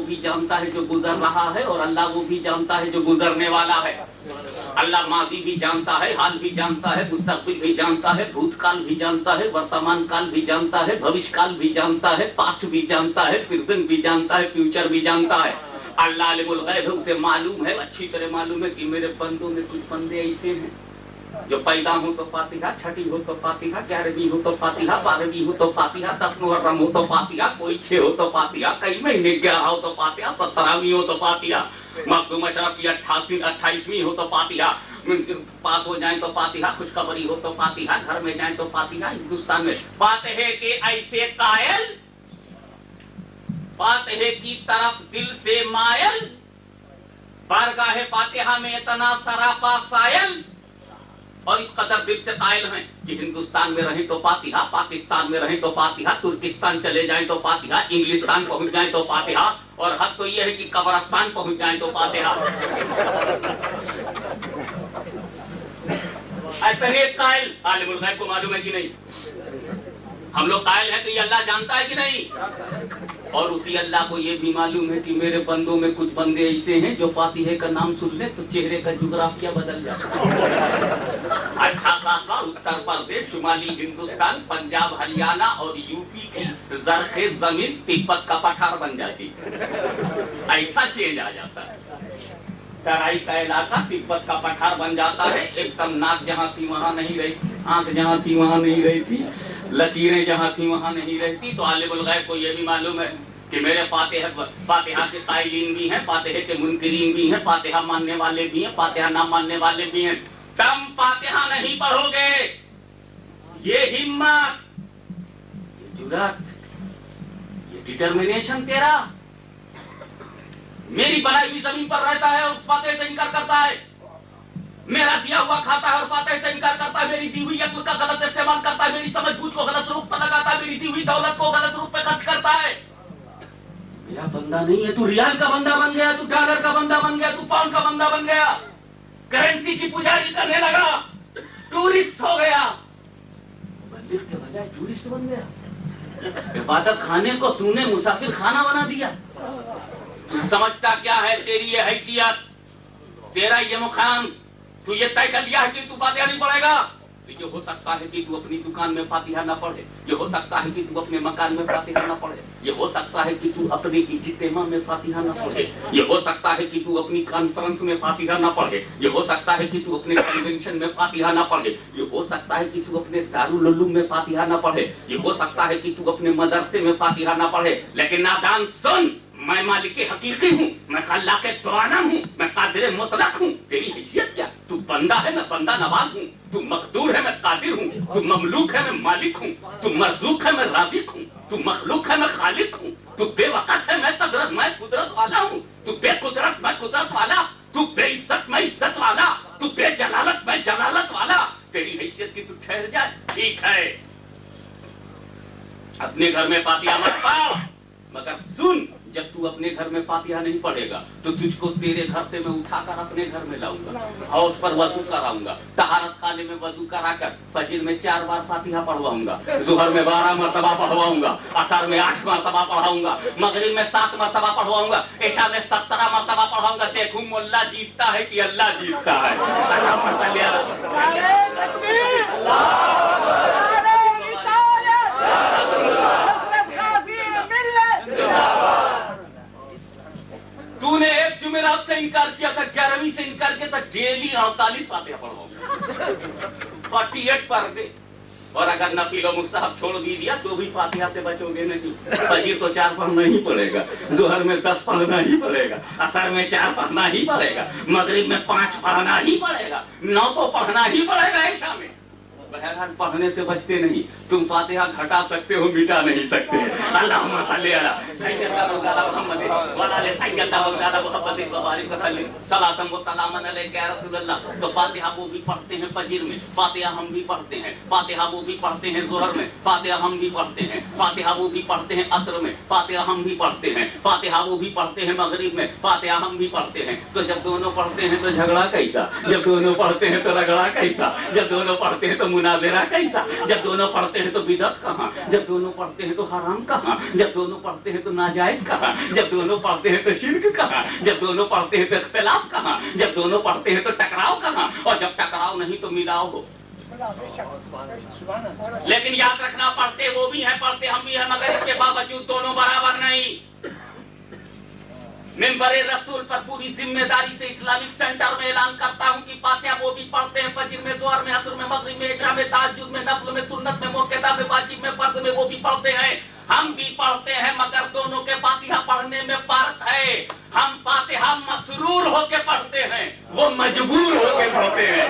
भी जानता है जो गुजर रहा है, और अल्लाह वो भी जानता है जो गुजरने वाला है। अल्लाह माजी भी जानता है, हाल भी जानता है, मुस्तकबिल भी जानता है, भूतकाल भी जानता है, वर्तमान काल भी जानता है, भविष्य काल भी जानता है, पास्ट भी जानता है, प्रेजेंट भी जानता है, फ्यूचर भी जानता है। अल्लाह अलिमुल गैब, उसे मालूम है, अच्छी तरह मालूम है कि मेरे बंदों में कुछ बंदे ऐसे हैं जो पैदा हो तो फातिहा, छठी हो तो फातिहा, 11वीं हो तो फातिहा, 12वीं हो तो फातिहा, 10 मुहर्रम हो तो फातिहा, कोई 6 हो तो फातिहा, कई महीने 11 हो तो फातिहा, 17वीं हो तो फातिहा, मखदूम अशरफ की 28वीं हो तो फातिहा, पास हो जाए तो फातिहा, खुशखबरी हो तो फातिहा, घर में जाए तो फातिहा। हिंदुस्तान में फातिहे के ऐसे कायल, फातिहे की तरफ दिल से मायल, बारगाहे फातिहा में इतना सराफा सायल, और इस कदर दिल से कायल हैं कि हिंदुस्तान में रहें तो फातिहा, पाकिस्तान में रहें तो फातिहा, तुर्किस्तान चले जाएं तो फातिहा, इंग्लिस्तान पहुंच जाएं तो फातिहा, और हद तो यह है कि कब्रिस्तान पहुंच जाएं तो फातिहा। ऐसे कायल आलिमुल गैब को मालूम है कि नहीं? हम लोग कायल हैं तो ये अल्लाह जानता है कि नहीं? और उसी अल्लाह को ये भी मालूम है कि मेरे बंदों में कुछ बंदे ऐसे हैं जो फातिहे का नाम सुन ले तो चेहरे का जुगराफिया बदल जाता है। अच्छा खासा उत्तर प्रदेश, शुमाली हिंदुस्तान, पंजाब, हरियाणा और यूपी की जरखे जमीन तिब्बत का पठार बन जाती है। ऐसा चेंज आ जाता है। तराई का इलाका तिब्बत का पठार बन जाता है। एकदम नाक जहाँ थी वहाँ नहीं रही, आंख जहाँ थी वहाँ नहीं रही थी, लकीरें जहाँ थी वहाँ नहीं रहती। तो आलिमुल गैब को यह भी मालूम है कि मेरे फातिहा के कायलीन भी हैं, फातिहे के मुनकिरीन भी हैं, फातिहा मानने वाले भी हैं, फातिहा ना मानने वाले भी हैं। तुम फातिहा नहीं पढ़ोगे, ये हिम्मत, ये जुर्रत, ये डिटर्मिनेशन तेरा मेरी बनाई हुई जमीन पर रहता है और उस फातिहे से इनकार करता है, मेरा दिया हुआ खाता है और फातिहे से इनकार करता है, मेरी दी हुई अक्ल का गलत इस्तेमाल करता है, मेरी समझ-बूझ को गलत रूप पर लगाता है, मेरी दी हुई दौलत को गलत रूप पे खर्च करता है। मेरा बंदा नहीं है, तू रियाल का बंदा बन गया, तू डॉलर का बंदा बन गया, तू पाउंड का बंदा बन गया, करेंसी की पुजारी करने लगा, टूरिस्ट हो गया, बंदिश के बजाय टूरिस्ट बन गया। इबादत खाने को तूने मुसाफिर खाना बना दिया। तू समझता क्या है? तेरी ये हैसियत, तेरा ये मुकाम, तू ये तय कर लिया है कि तू फातिहा नहीं पढ़ेगा। तो ये हो सकता है कि तू अपनी दुकान में फातिहा ना पढ़े, ये हो सकता है कि तू अपने मकान में फातिहा ना पढ़े, ये हो सकता है कि तू अपने इज्तिमा में फातिहा ना पढ़े, ये हो सकता है कि तू अपनी कॉन्फ्रेंस में फातिहा ना पढ़े, ये हो सकता है कि तू अपने कन्वेंशन में फातिहा ना पढ़े, ये हो सकता है कि तू अपने दारुल उलूम में फातिहा ना पढ़े, ये हो सकता है कि तू अपने मदरसे में फातिहा ना पढ़े। लेकिन नादान सुन, मैं मालिक हकीकी हूँ, मैं अल्लाह के दवाना हूँ, मैं कादिर मुतलक हूँ। तेरी हैसियत क्या? तू बंदा है, मैं बंदा नवाज हूँ, तू मकदूर है, मैं कादिर हूँ, तू ममलूक है, मैं मालिक हूँ, तू मरजूक है, मैं राज़िक हूँ, तू मखलूक है, मैं खालिक हूँ, तू बेवकत है, मैं कदरत, मैं कुदरत वाला हूँ, तू बेकुदरत, मैं कुदरत वाला, तू बेइज्जत, मैं इज्जत वाला, तू बेजलालत, मैं जलालत वाला। तेरी हैसियत की तू ठहर जाए, ठीक है, अपने घर में फातिहा मत पढ़, मगर सुन, जब तू अपने घर में फातिहा नहीं पढ़ेगा तो तुझको तेरे घर से मैं उठाकर अपने घर में लाऊंगा, हाउस पर वजू कराऊंगा, तहारत खाने में वजू कराकर फजर में 4 बार फातिहा पढ़वाऊंगा, जुहर में 12 मरतबा पढ़वाऊंगा, असर में 8 मरतबा पढ़ाऊंगा, मगरिब में 7 मरतबा पढ़वाऊंगा, इशा में 17 मरतबा पढ़वाऊंगा। देखूं मुल्ला जीतता है कि अल्लाह जीतता है। तूने एक जुमेरात से इनकार किया था, 11वीं से इनकार किया था, डेली 48 फातिहा पढ़वाऊंगा, 48 पर दे। और अगर नफील और मुस्तहब छोड़ भी दिया तो भी फातिहा से बचोगे नहीं। फजीर तो 4 पढ़ना ही पड़ेगा, जोहर में 10 पढ़ना ही पड़ेगा, असर में 4 पढ़ना ही पड़ेगा, मगरिब में 5 पढ़ना ही पड़ेगा, 9 तो पढ़ना ही पड़ेगा ऐशा में। बहरहाल पढ़ने से बचते नहीं, तुम फातिहा घटा सकते हो, मिटा नहीं सकते। अल्लाहुम्मा सल्ली अला सय्यदना मुहम्मद व अला सय्यदना मुहम्मद व बारिक वसल्लिम सलातन व सलामन अलैका या रसूलल्लाह। तो फातिहा वो भी पढ़ते हैं फजर में, फातिहा हम भी पढ़ते हैं, फातिहा वो भी पढ़ते हैं जोहर में, फातिहा हम भी पढ़ते हैं, फातिहा वो भी पढ़ते हैं असर में, फातिहा हम भी पढ़ते हैं, फातिहा वो भी पढ़ते हैं मगरिब में, फातिहा हम भी पढ़ते हैं। तो जब दोनों पढ़ते हैं तो झगड़ा कैसा, जब दोनों पढ़ते हैं तो रगड़ा कैसा, जब दोनों पढ़ते हैं तो मुनाज़िरा कैसा? जब दोनों पढ़ते हैं तो बिदअत कहाँ, जब दोनों पढ़ते हैं तो हराम कहाँ, जब दोनों पढ़ते हैं तो नाजायज कहाँ, जब दोनों पढ़ते हैं तो शिर्क कहाँ, जब दोनों पढ़ते हैं तो इख्तिलाफ कहाँ, जब दोनों पढ़ते हैं तो टकराव कहाँ, और जब टकराव नहीं तो मिलाव हो। लेकिन याद रखना, पढ़ते वो भी हैं, पढ़ते हम भी हैं, मगर इसके बावजूद दोनों बराबर नहीं। मिंबरे रसूल पर पूरी जिम्मेदारी से इस्लामिक सेंटर में ऐलान करता हूं कि फातिहा वो भी पढ़ते हैं, फजर में, ज़ोहर में, असर में, मगरिब में, इशा में, तहज्जुद में, नफल में, सुन्नत में, मुक्तदा में, वाजिब में, फर्ज में वो भी पढ़ते हैं। हम भी पढ़ते हैं, मगर दोनों के फातिहा पढ़ने में फर्क है। हम फातिहा मसरूर होके पढ़ते हैं, वो मजबूर होके पढ़ते हैं।